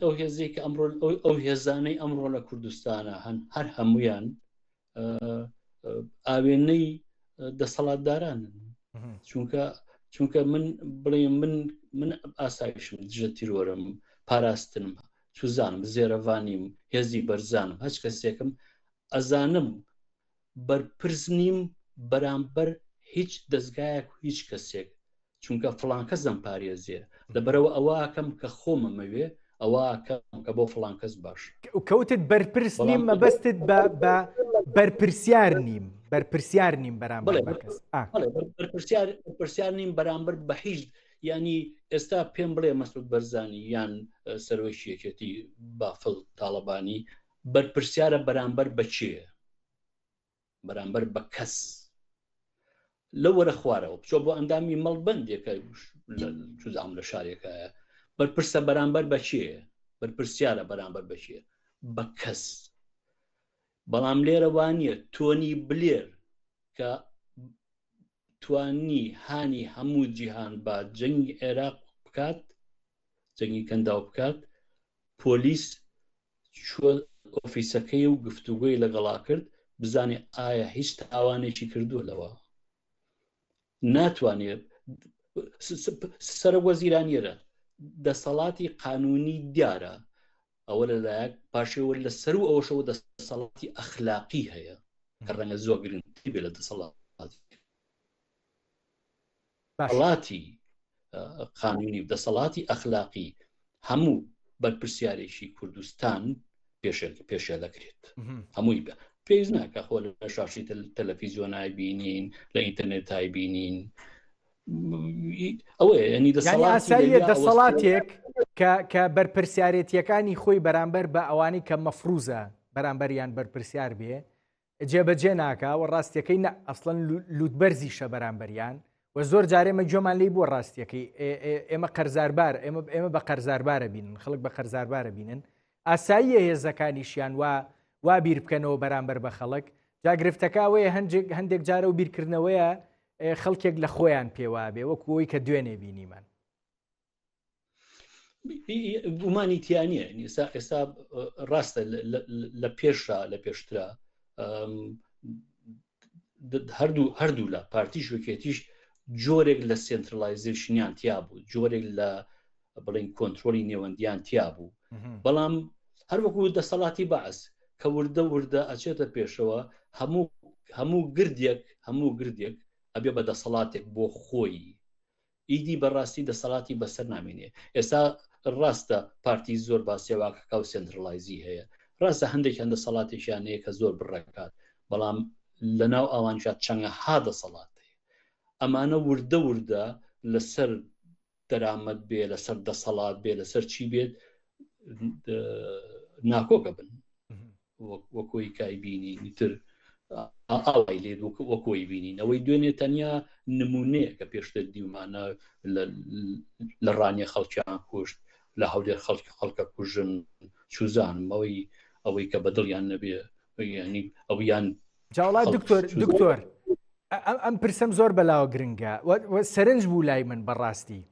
ئەو هێزێک ئەمڕۆ ئەو هێزانەی ئەمڕۆ لە کوردستانە هەر هەمویان ئاوێنەی دەسەڵاتدارانن چونکە من بڵێ من ئاسایشم دژە تیرۆرم پاراستنم سوزانم زێرەوانیم هێزی بەرزانم هەچ کەسێکم ئەزانم بەرپرس نیم بەرامبەر هیچ دەستگایەک هیچ کەسێک چونکە فڵان کەس دەم پارێزیە لەبەرەوە ئەوەکەم کە خۆمەمەوێ ئەوەکەم کە بۆ فڵان کەس باش کەوتت بەرپرس نیم مەبەستت بە بەرپرسیار نیم بەرامبەر کەس بەرپرسیار نیم بەرامبەر بە هیچ ینی ئێستا پێم بڵێ مەسعود بەرزانی یان سەرۆکیەکێتی بافڵ تاڵەبانی بەرپرسیارە بەرامبەر بە چێە بەرامبەر بە کەس لە وەرە خوارەوە بچۆ بۆ ئەندامی مەڵبەندێکە چوزام لە شارێکایە بەرپرسە بەرامبەر بە چێە بەرپرسیارە بەرامبەر بە چێ بە کەس. بەڵام لێرە وانە تۆنی بلێر کە توانی هانی هەموو جیهان با جەنگی عێراق بکات جەنگی کەنداو بکات پۆلیس چوە ئۆفیسەکەی و گفتوگۆی لەگەڵا کرد بزانێ ئایا هیچ تاوانێکی کردووە لەوە ناتوانێت سەرۆک وەزیرانیێرە دەسەڵاتی قانونی دیارە ئەوە لەلایەک پاشێوە لە سەر و ئەوەشەوە دەسەڵاتی ئەخلاقی هەیە کە ڕەنگە زۆر گرنگی بێ لە دەسەڵاتی قانونی و دەسەڵاتی ئەخلاقی هەموو بەرپرسیارێکی کوردستان پێشێ دەکرێت هەمووی بە پێویست ناکە خۆ لە شاشی تەلەڤیزیۆنای بینین لە ئینتەرنێتای بینین ئەوەیە ینی ئاساییە دەسەڵاتێک کە بەرپرسیارەتیەکانی خۆی بەرامبەر بە ئەوانی کە مەفروزە بەرامبەریان بەرپرسیار بێ جێبەجێ ناکە و ڕاستیەکەی ئەسڵەن لوتبەرزیشە بەرامبەریان و زۆر جارێمە جۆمان لی بۆ ڕاستیەکەی ئێمە قەرزاربار ئێمە بە قەرزاربارە بینن خەڵک بە قەرزاربارە بینن ئاساییە هێزەکانیشیان وا بیر بکەنەوە بەرامبەر بە خەڵک جاگرفتەکەوەیە هەندێک جارە و بیرکردنەوەیە خەڵکێک لە خۆیان پێوا بێ وەکوەوەی کە دوێنێ بینیمان گومانی تیانە ئێستا ڕاستە لە پێشرا لە پێشترا هەردوو لە پارتیش وکێتیش جۆرێک لە سنترلایزیشنیان تیا بوو جۆرێک لە بڵین کۆنتترۆلی نێوەندیان تیا بوو بەڵام هەر وەکو دەسەڵاتی بەعس کە وردە ئەچێتە پێشەوە هەموو گردێک ئەبێ بە دەسەڵاتێک بۆ خۆی ئیدی بەڕاستی دەسەڵاتی بەسەر نامێنێ ئێستا ڕاستە پارتی زۆر باسیێواکەکە و سنترلایزی هەیە ڕاستە هەندێکیان دەسەڵاتێکیان هەیە کە زۆر بڕێکات بەڵام لەناو ئەوانجات چەنگەها دەسەڵات هەیە ئەمانە وردە لەسەر دەرامەت بێ لەسەر دەسەڵات بێ لەسەر چی بێت ناکۆکە بن وەکۆی کای بینی تر ئاوای لێ وەکۆی بینین ئەوەی دوێنێ تەنیا نمونەیە کە پێشتر دیومانە لە ڕانیە خەڵکیان کوشت لە هەولێر خەڵکە کوژن چوزانم ئەوەی کە بەدڵیان نەبێ ینی ئەویان جاوڵات دکتۆر ئەم پرسەم زۆر بەلاوە گرنگە سەرنج بوو لای من بەڕاستی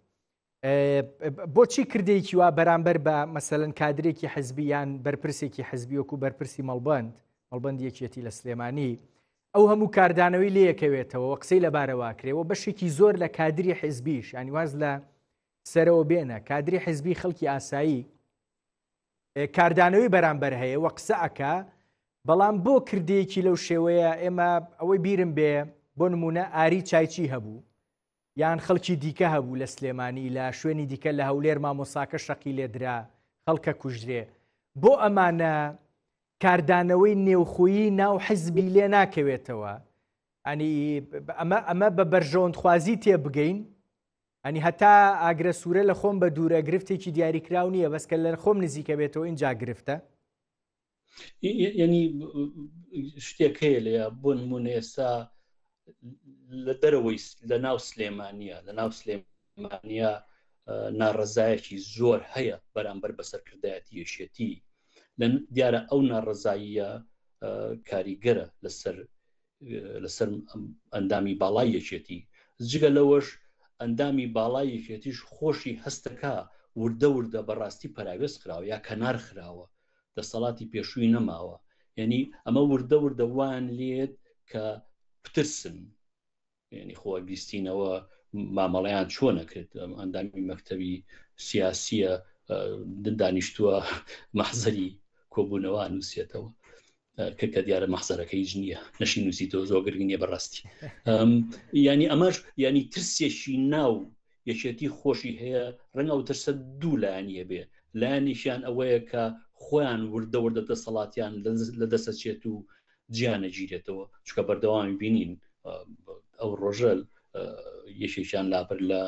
بۆچی کردێکی وا بەرامبەر بە مەسەلەن کادرێکی حزبیان بەرپرسێکی حزبی وەکو بەرپرسی مەڵبەند یەکێتی لە سلێمانی ئەو هەموو کاردانەوەی لەیەکەوێتەوە و قسەی لەبارەواکرێەوە بەشێکی زۆر لە کادری حزبیش ینی واز لە سەرەوە بێنە کادری حزبی خەڵکی ئاسایی کاردانەوەی بەرامبەر هەیە وە قسە ئەکا بەڵام بۆ کردەیەکی لەو شێوەیە ئێمە ئەوەی بیرم بێ بۆ نمونە ئاری چایچی هەبوو یان خەڵکی دیکە هەبوو لە سلێمانی لە شوێنی دیکە لە هەولێر مامۆساکە شەقی لێدرا خەڵکە کوژرێ بۆ ئەمانە کاردانەوەی نێوخۆیی ناو حزبی لێ ناکەوێتەوە ئەنی ئەمە بە بەرژەوەندخوازی تێبگەین ئەنی هەتا ئاگرە سوورە لە خۆم بە دوورە گرفتێکی دیاریکراو نییە بەسکە لە خۆم نزیکە بێتەوە اینجا گرفتە ینی شتێک هەیە لێە بۆ نمونە ئێستا لە دەرەوەی لە ناو سلێمانیا ناڕەزایەکی زۆر هەیە بەرامبەر بەسەرکردایەتی یەشێتی دیارە ئەو ناڕەزاییە کاریگەرە لەسەر ئەندامی باڵای یەکێتی جگە لەوەش ئەندامی باڵای یەکێتیش خۆشی هەستەکە وردە بەڕاستی پەراوێز خراوە یا کەنار خراوە دەسەڵاتی پێشووی نەماوە یعنی ئەمە وردە وان لێت کە پترسن یعنی خۆ بیستینەوە مامەڵەیان چۆن نەکرێت ئەندامی مەکتەبی سیاسیە دانیشتووە مەحزەری کۆبوونەوە نووسێتەوە کە دیارە مەحزەرەکەی ژنیە نەشی نووسیتەوە زۆر گرنگە بەڕاستی ینی ئەمەش ینی ترسێکی ناو یەکێتی خۆشی هەیە ڕەنگە و ترسە دوو لایەنیە بێ لایەنیشیان ئەوەیە کە خۆیان وردە دەسەڵاتیان لە دەسەچێت و جیانە گیرێتەوە چکە بەردەوامی بینین ئەو ڕۆژە یەکێکیان لابەر لە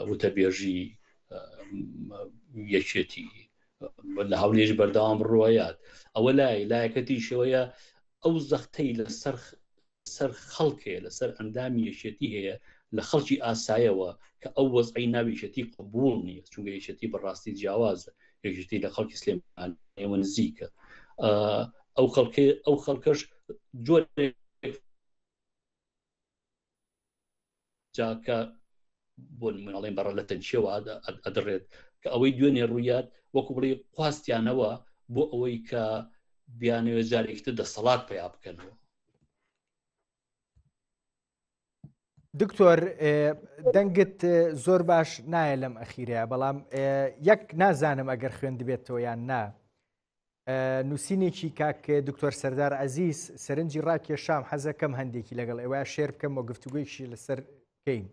وتەبێژی یەکێتی لە هەولێر بەردەوام ڕۆیات ئەوە لایەکەتی شەوەیە ئەو زەختەی لەسەر خەڵکێ لەسەر ئەندامی یەکێتی هەیە لە خەڵکی ئاسایەوە کە ئەو وەزعی ناوی یەکێتی قبوڵ نییە چونکە یەکێتی بەڕاستی جیاوازە یەکێتی لە خەڵکی سلێمانیەوە نزیکە ئەو خەڵکەش جۆرێک جاکە بۆ مناڵێن بەڕە لە تەنشەوە ئەدڕێت کە ئەوەی دوێنێ ڕوویات وەکو بڵێ خواستیانەوە بۆ ئەوەی کە بیانەوە جارێکتر دەسەڵات پیا بکەنەوە. دکتۆر دەنگت زۆر باش نایە لەم ئەخیرەیە بەڵام یەک نازانم ئەگەر خوێن دەبێتەوە یان نا نووسینێکی کاک دکتۆر سەردار عەزیز سەرنجی ڕاکێشام حەزەکەم هەندێکی لەگەڵ ئێوە شێر بکەم و گفتوگویەکی لەسەر بکەین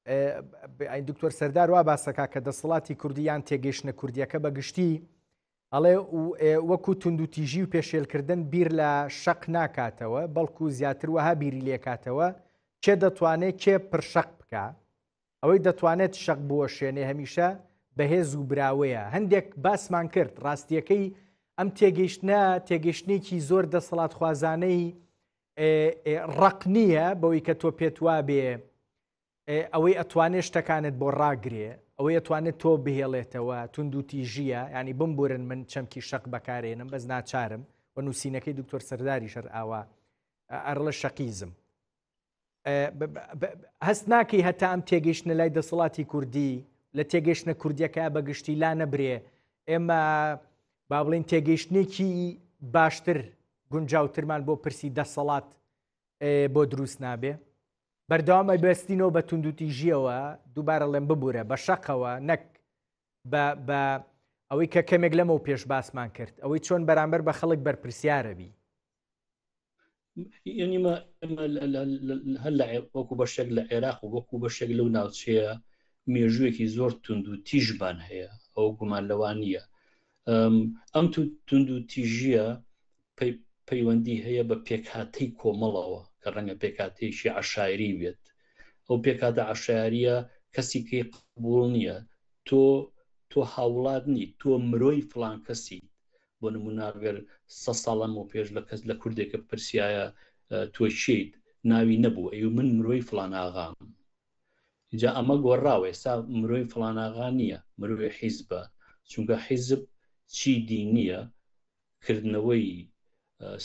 دکتۆر سەردار وا باسەکە کە دەسەڵاتی کوردیان تێگەیشتنە کوردیەکە بەگشتی ئەڵێ وەکو توندوتیژی و پێشێلکردن بیر لە شەق ناکاتەوە بەڵکو زیاتر وەها بیری لێکاتەوە کێ دەتوانێت کێ پرشەق بکە ئەوەی دەتوانێت شەق بووە شوێنێ هەمیشە بەهێز و براوەیە هەندێک باسمان کرد ڕاستیەکەی ئەم تێگەیشتێکی زۆر دەسەڵات خوازانەی ڕق نییە بەوەی کە تۆ پێت وابێ ئەوەی ئەتوانێت شتەکانت بۆ ڕاگرێ ئەوەی ئەتوانێت تۆ بهێڵێتەوە توندوتیژیە ینی بمبورن من چەمکی شەق بەکارێنم بەس ناچارم و نووسینەکەی دکتۆر سەرداری شەر ئاوا ئەرڵە شەقیزم هەست ناکەی هەتا ئەم تێگەیشتنە لای دەسەڵاتی کوردی لە تێگەیشتنە کوردیەکە بەگشتی لا نەبرێ ئێمە با بڵین تێگەیشتنێکی باشتر گونجاوترمان بۆ پرسی دەسەڵات بۆ دروست نابێ بەردەوام بەستینەوە بە توندوتیژیەوە دووبارە لێم ببوورە بە شەقەوە نەک بە ئەوەی کە کەمێک لەمە و پێش باسمان کرد ئەوەی چۆن بەرامبەر بە خەڵک بەرپرسیارە بی ینیمە هەر لە وەکو بەشێک لە عێراق و وەکو بەشێک لەو ناوچەیە مێژوویەکی زۆر تونند و تیژبان هەیە ئەو گومان لەوان نییە ئەم تونند و تیژیە پەیوەندی هەیە بە پێکهاتەی کۆمەڵەوە کە ڕەنگە پێکاتێکی عەشایری بێت ئەو پێکاتە عەشایریە کەسی کەی قبوڵ نییە تۆ هاوڵات نیت تۆ مرۆی فڵان کەسی بۆ نموناگەر 100 ساڵەم و پێش لە کەس لە کوردێکە پرسیایە تۆ چیت ناوی نەبوو ئەو من مرۆی فڵان ئاغام جا ئەمە گۆڕاوە ئێستا مرۆی فڵان ئاغا نییە مرۆی حیزبە چونکە حیزب چی دینیە کردنەوەی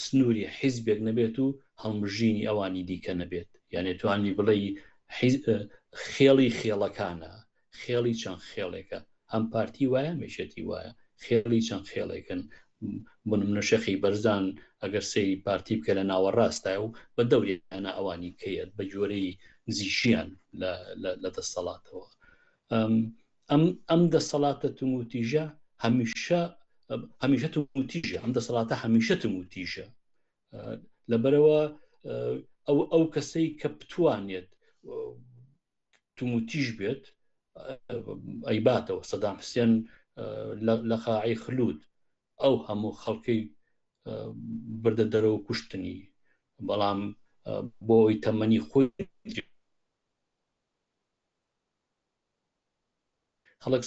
سنووری حیزبێک نەبێت و هەڵمژینی ئەوانی دیکە نەبێت یانێ توانی بڵێ خێڵی خێڵەکانە خێڵی چەند خێڵێکە هەم پارتی وایە مێشێتی وایە خێڵی چەند خێڵێکن بنمونە شەخی بەرزان ئەگەر سەیری پارتی بکە لە ناوەڕاستە و بە دەورێنە ئەوانی کەیت بە جۆرەی نزیشیان لە دەسەڵاتەوە ئەم دەسەڵاتە تموتیژە هەمیشە تموتیژە ئەم دەسەڵاتە هەمیشە تموتیژە لەبەرەوە ئەو کەسەی کە بتوانێت تموتیژ بێت ئەیباتەوە سەدام حوسێن لە قاعی خلود ئەو هەموو خەڵکەی بردە دەرەوە کوشتنی بەڵام بۆ ئەوی تەمەنی خۆی خەڵک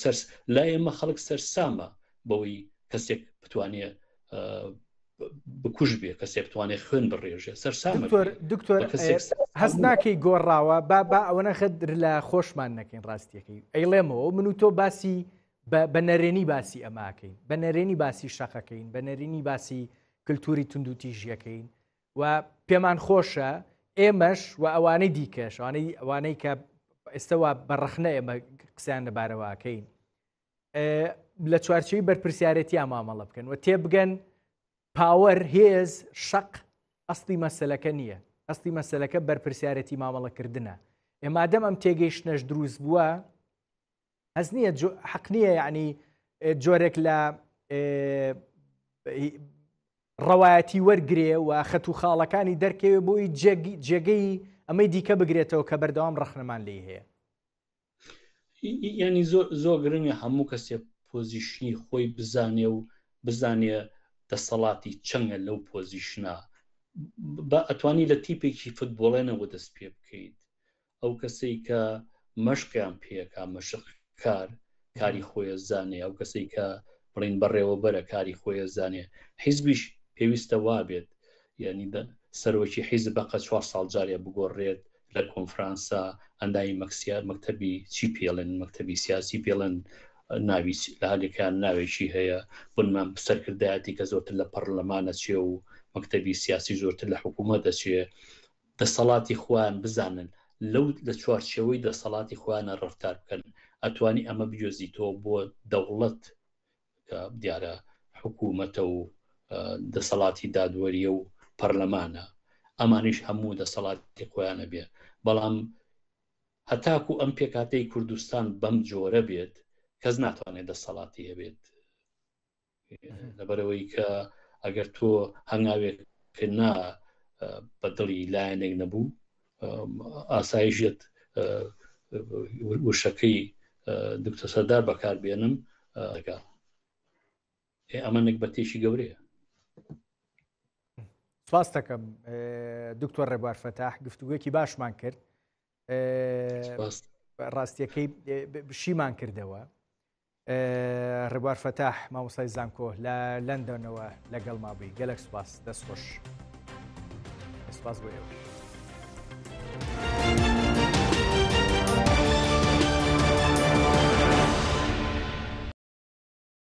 لا ئێمە خەڵک سەرسامە بەوەی کەسێک بتوانێت بکوژ بێ کەسێک بتوانێت خوێن بڕێژێ سەرسامە دکتۆر هەست ناکەی گۆڕاوە با ئەوەنە خەدر لە خۆشمان نەکەین ڕاستیەکەی ئەیڵێمەوە من و تۆ باسی بە نەرێنی باسی ئەماکەین بە نەرێنی باسی شەقەکەین بە نەرێنی باسی کللتوری توندوتیژیەکەین و پێمان خۆشە ئێمەش و ئەوانەی دیکەش ئەوانەی کە ئێستاوا بەڕەخنە ئێمە قسەیان لەبارەوەکەین لە چوارچەوەی بەرپرسیارەتی ئامامەڵە بکەن و تێبگەن پاوەر هێز شەق ئەسڵی مەسەلەکە نییە ئەسڵی مەسەلەکە بەرپرسیارەتی مامەڵەکردنە ئێمادەم ئەم تێگەیشتنەش دروست بووە هەز نییە حەق نییە یعنی جۆرێک لە ڕەوایەتی وەرگێ و خەت و خاڵەکانی دەرکەوێ بۆی جێگەی ئەمەی دیکە بگرێتەوە کە بەردەوام ڕەخنەمان لێ هەیە ینی زۆر گرنگە هەموو کەسێک پۆزیشنی خۆی بزانێ و بزانێ دەسەڵاتی چەندە لەو پۆزیشنە ئەتوانی لە تیپێکی فوتبۆڵێنەوە دەست پێ بکەیت ئەو کەسەی کە مەشقیان پێکا مەشقکار کاری خۆیە زانێ ئەو کەسەی کە بڵین بەڕێوە بەرە کاری خۆیە زانێ حیزبیش پێویستە وابێت یعنی سەرۆکی حیزب بەقە 4 ساڵ جارێ بگۆڕێت لە کۆنفرانسا ئەندای مەکسیار مەکتەبی چی پێڵێن مەکتەبی سیاسی پێڵێن ناوی لە هەلێکیان ناوێکی هەیە بنمان سەرکردایەتی کە زۆرتر لە پەرلەمانە چێ و مەکتەبی سیاسی زۆرتر لە حکوومەت دەچێ دەسەڵاتی خۆیان بزانن لەو لە چوارچەوەی دەسەڵاتی خۆیانە ڕفتار بکەن ئەتوانی ئەمە بجۆزیتەوە بۆ دەوڵەت کە دیارە حکوومەتە و دەسەڵاتی دادوەریە و پەرلەمانە ئەمانیش هەموو دەسەڵاتی خۆیانە بێ بەڵام هەتاکو ئەم پێکاتەی کوردستان بەم جۆرە بێت کەس ناتوانێت دەسەڵاتی هەبێت لەبەرەوەی کە ئەگەر تۆ هەنگاوێک بە دڵی لایەنێک نەبوو ئاسایشت وشەکەی دکتۆر سەردار بەکاربێنم ئەمە نەکبەتێکی گەورەیە. سپاس دەکەم دکتۆر ڕێبوار فەتاح، گفتوگویەکی باشمان کرد، ڕاستیەکەی شیمان کردەوە. ڕێبوار فەتاح مامۆستای زانکۆ لە لەندەنەوە لەگەڵما بووی، گەلێک سوپاس، دەستخۆش. سپاس بۆ ئێوە.